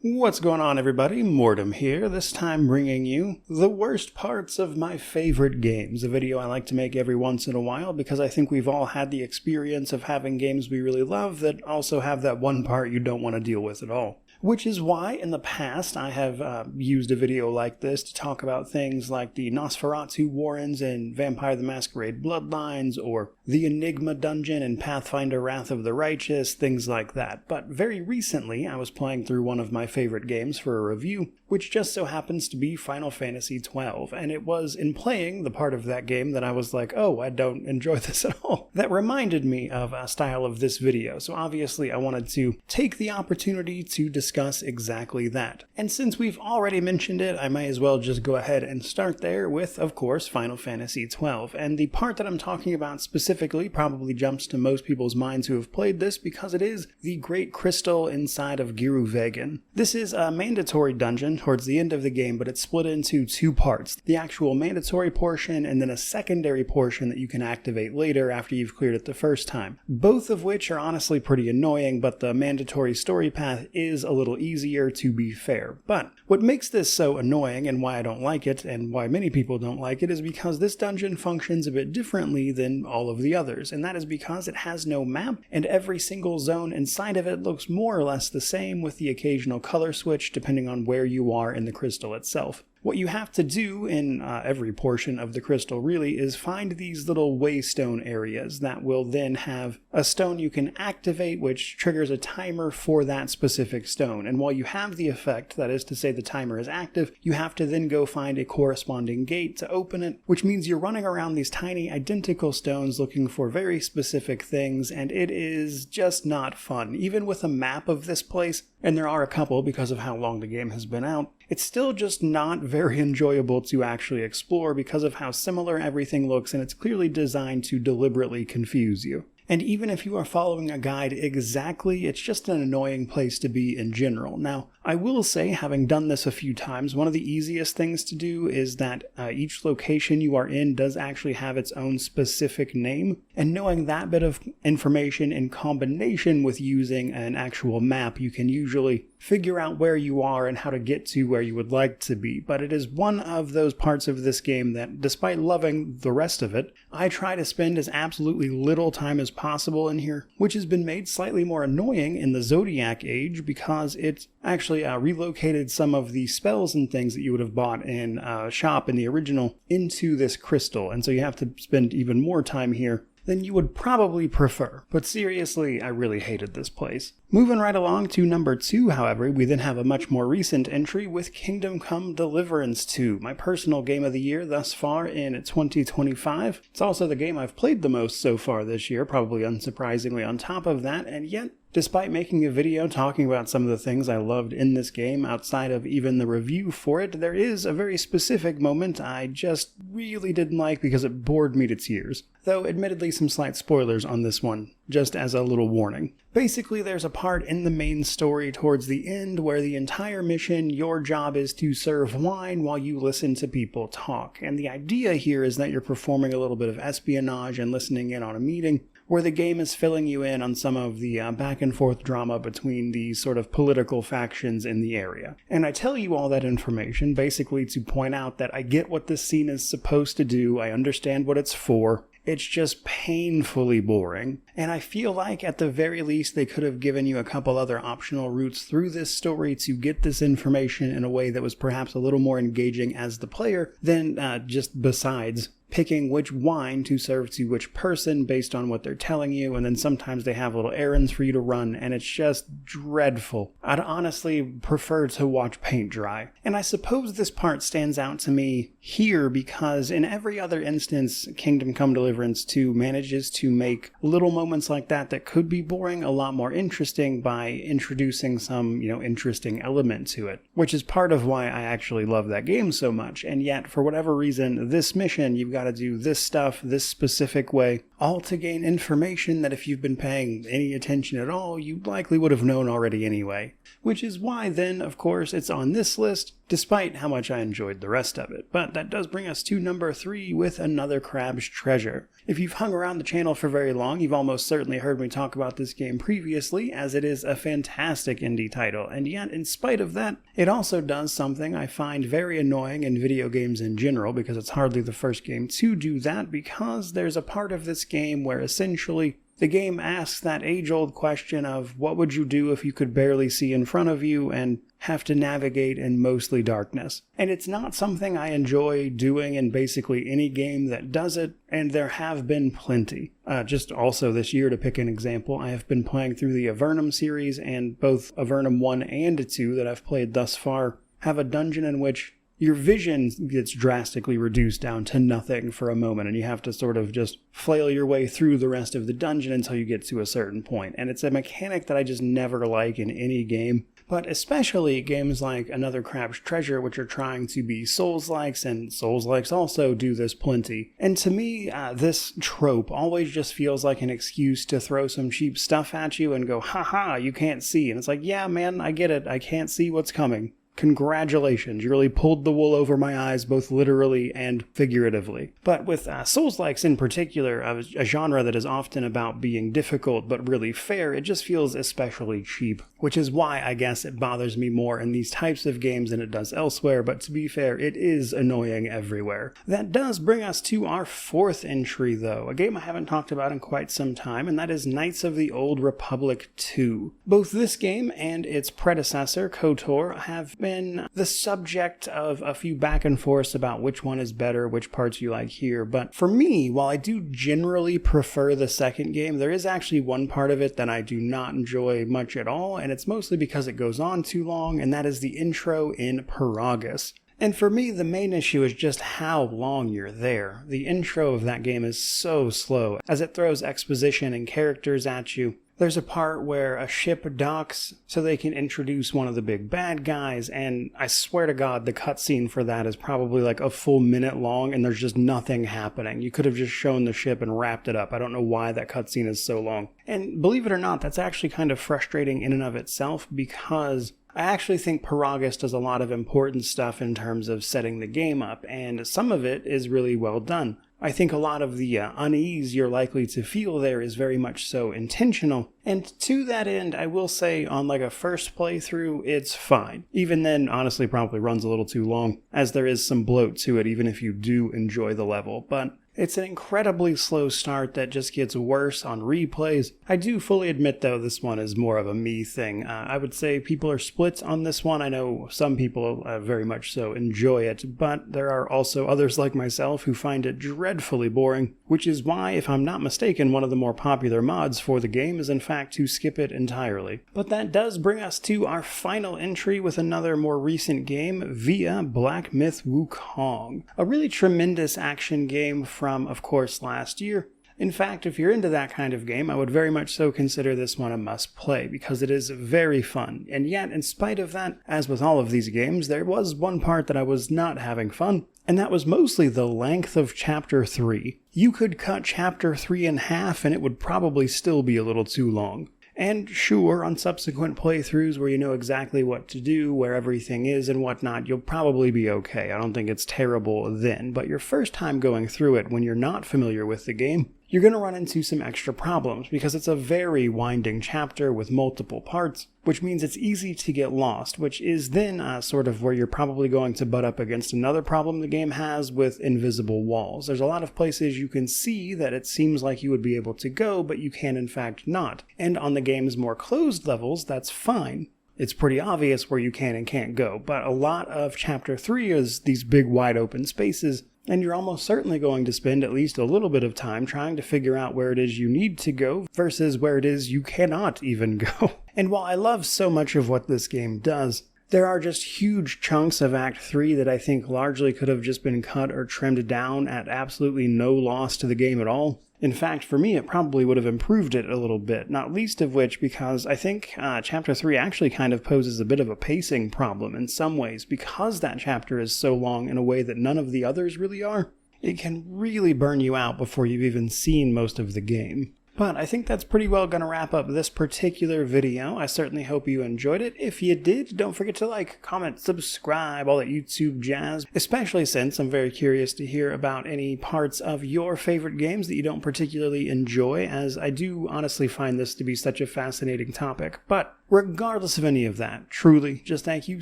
What's going on, everybody? Mortem here, this time bringing you the worst parts of my favorite games, a video I like to make every once in a while because I think we've all had the experience of having games we really love that also have that one part you don't want to deal with at all. Which is why, in the past, I have used a video like this to talk about things like the Nosferatu Warrens in Vampire the Masquerade Bloodlines, or the Enigma Dungeon in Pathfinder Wrath of the Righteous, things like that. But very recently, I was playing through one of my favorite games for a review, which just so happens to be Final Fantasy XII, and it was in playing the part of that game that I was like, oh, I don't enjoy this at all. That reminded me of a style of this video, so obviously I wanted to take the opportunity to discuss exactly that. And since we've already mentioned it, I might as well just go ahead and start there with, of course, Final Fantasy XII. And the part that I'm talking about specifically probably jumps to most people's minds who have played this because it is the Great Crystal inside of Giruvegan. This is a mandatory dungeon towards the end of the game, but it's split into two parts. The actual mandatory portion and then a secondary portion that you can activate later after you've cleared it the first time. Both of which are honestly pretty annoying, but the mandatory story path is a little easier, to be fair. But what makes this so annoying and why I don't like it and why many people don't like it is because this dungeon functions a bit differently than all of the others, and that is because it has no map and every single zone inside of it looks more or less the same, with the occasional color switch depending on where you are in the crystal itself. What you have to do in every portion of the crystal really is find these little waystone areas that will then have a stone you can activate, which triggers a timer for that specific stone. And while you have the effect, that is to say the timer is active, you have to then go find a corresponding gate to open it, which means you're running around these tiny identical stones looking for very specific things, and it is just not fun. Even with a map of this place, and there are a couple because of how long the game has been out, it's still just not very enjoyable to actually explore because of how similar everything looks, and it's clearly designed to deliberately confuse you. And even if you are following a guide exactly, it's just an annoying place to be in general. Now, I will say, having done this a few times, one of the easiest things to do is that each location you are in does actually have its own specific name, and knowing that bit of information in combination with using an actual map, you can usually figure out where you are and how to get to where you would like to be. But it is one of those parts of this game that, despite loving the rest of it, I try to spend as absolutely little time as possible in here, which has been made slightly more annoying in the Zodiac Age because it actually relocated some of the spells and things that you would have bought in a shop in the original into this crystal, and so you have to spend even more time here than you would probably prefer. But seriously, I really hated this place. Moving right along to number 2, however, we then have a much more recent entry with Kingdom Come Deliverance 2, my personal game of the year thus far in 2025. It's also the game I've played the most so far this year, probably unsurprisingly on top of that, and yet, despite making a video talking about some of the things I loved in this game outside of even the review for it, there is a very specific moment I just really didn't like because it bored me to tears. Though admittedly some slight spoilers on this one, just as a little warning. Basically, there's a part in the main story towards the end where the entire mission, your job is to serve wine while you listen to people talk. And the idea here is that you're performing a little bit of espionage and listening in on a meeting, where the game is filling you in on some of the back and forth drama between the sort of political factions in the area. And I tell you all that information basically to point out that I get what this scene is supposed to do, I understand what it's for. It's just painfully boring, and I feel like at the very least they could have given you a couple other optional routes through this story to get this information in a way that was perhaps a little more engaging as the player than just besides picking which wine to serve to which person based on what they're telling you, and then sometimes they have little errands for you to run, and it's just dreadful. I'd honestly prefer to watch paint dry. And I suppose this part stands out to me here because in every other instance, Kingdom Come Deliverance 2 manages to make little moments like that that could be boring a lot more interesting by introducing some, interesting element to it, which is part of why I actually love that game so much. And yet, for whatever reason, this mission, you've got to do this stuff this specific way, all to gain information that if you've been paying any attention at all, you likely would have known already anyway. Which is why then, of course, it's on this list, despite how much I enjoyed the rest of it. But that does bring us to number 3 with another Crab's Treasure. If you've hung around the channel for very long, you've almost certainly heard me talk about this game previously, as it is a fantastic indie title, and yet, in spite of that, it also does something I find very annoying in video games in general, because it's hardly the first game to do that, because there's a part of this game where essentially the game asks that age-old question of what would you do if you could barely see in front of you and have to navigate in mostly darkness. And it's not something I enjoy doing in basically any game that does it, and there have been plenty. Just also this year, to pick an example, I have been playing through the Avernum series, and both Avernum 1 and 2 that I've played thus far have a dungeon in which your vision gets drastically reduced down to nothing for a moment, and you have to sort of just flail your way through the rest of the dungeon until you get to a certain point. And it's a mechanic that I just never like in any game, but especially games like Another Crab's Treasure, which are trying to be Souls-likes, and Souls-likes also do this plenty. And to me, this trope always just feels like an excuse to throw some cheap stuff at you and go, haha, you can't see. And it's like, yeah, man, I get it. I can't see what's coming. Congratulations, you really pulled the wool over my eyes, both literally and figuratively. But with Souls-likes in particular, a genre that is often about being difficult but really fair, it just feels especially cheap. Which is why I guess it bothers me more in these types of games than it does elsewhere, but to be fair, it is annoying everywhere. That does bring us to our 4th entry though, a game I haven't talked about in quite some time, and that is Knights of the Old Republic 2. Both this game and its predecessor, KOTOR, have been the subject of a few back and forths about which one is better, which parts you like here, but for me, while I do generally prefer the second game, there is actually one part of it that I do not enjoy much at all, and it's mostly because it goes on too long, and that is the intro in Paragus. And for me, the main issue is just how long you're there. The intro of that game is so slow, as it throws exposition and characters at you. There's a part where a ship docks so they can introduce one of the big bad guys, and I swear to God, the cutscene for that is probably like a full minute long, and there's just nothing happening. You could have just shown the ship and wrapped it up. I don't know why that cutscene is so long. And believe it or not, that's actually kind of frustrating in and of itself, because I actually think Paragus does a lot of important stuff in terms of setting the game up, and some of it is really well done. I think a lot of the unease you're likely to feel there is very much so intentional, and to that end, I will say on like a first playthrough, it's fine. Even then, honestly, probably runs a little too long, as there is some bloat to it even if you do enjoy the level, but it's an incredibly slow start that just gets worse on replays. I do fully admit, though, this one is more of a me thing. I would say people are split on this one. I know some people very much so enjoy it, but there are also others like myself who find it dreadfully boring, which is why, if I'm not mistaken, one of the more popular mods for the game is in fact to skip it entirely. But that does bring us to our final entry with another more recent game, via Black Myth Wukong. A really tremendous action game from, of course, last year. In fact, if you're into that kind of game, I would very much so consider this one a must-play, because it is very fun. And yet, in spite of that, as with all of these games, there was one part that I was not having fun, and that was mostly the length of Chapter 3. You could cut Chapter 3 in half, and it would probably still be a little too long. And sure, on subsequent playthroughs where you know exactly what to do, where everything is and whatnot, you'll probably be okay. I don't think it's terrible then, but your first time going through it when you're not familiar with the game, you're going to run into some extra problems because it's a very winding chapter with multiple parts, which means it's easy to get lost, which is then sort of where you're probably going to butt up against another problem the game has with invisible walls. There's a lot of places you can see that it seems like you would be able to go, but you can in fact not. And on the game's more closed levels, that's fine. It's pretty obvious where you can and can't go, but a lot of Chapter 3 is these big wide open spaces, and you're almost certainly going to spend at least a little bit of time trying to figure out where it is you need to go versus where it is you cannot even go. And while I love so much of what this game does, there are just huge chunks of Act 3 that I think largely could have just been cut or trimmed down at absolutely no loss to the game at all. In fact, for me, it probably would have improved it a little bit, not least of which because I think Chapter 3 actually kind of poses a bit of a pacing problem in some ways because that chapter is so long in a way that none of the others really are. it can really burn you out before you've even seen most of the game. But I think that's pretty well going to wrap up this particular video. I certainly hope you enjoyed it. If you did, don't forget to like, comment, subscribe, all that YouTube jazz, especially since I'm very curious to hear about any parts of your favorite games that you don't particularly enjoy, as I do honestly find this to be such a fascinating topic. But regardless of any of that, truly, just thank you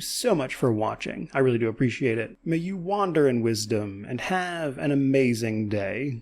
so much for watching. I really do appreciate it. May you wander in wisdom and have an amazing day.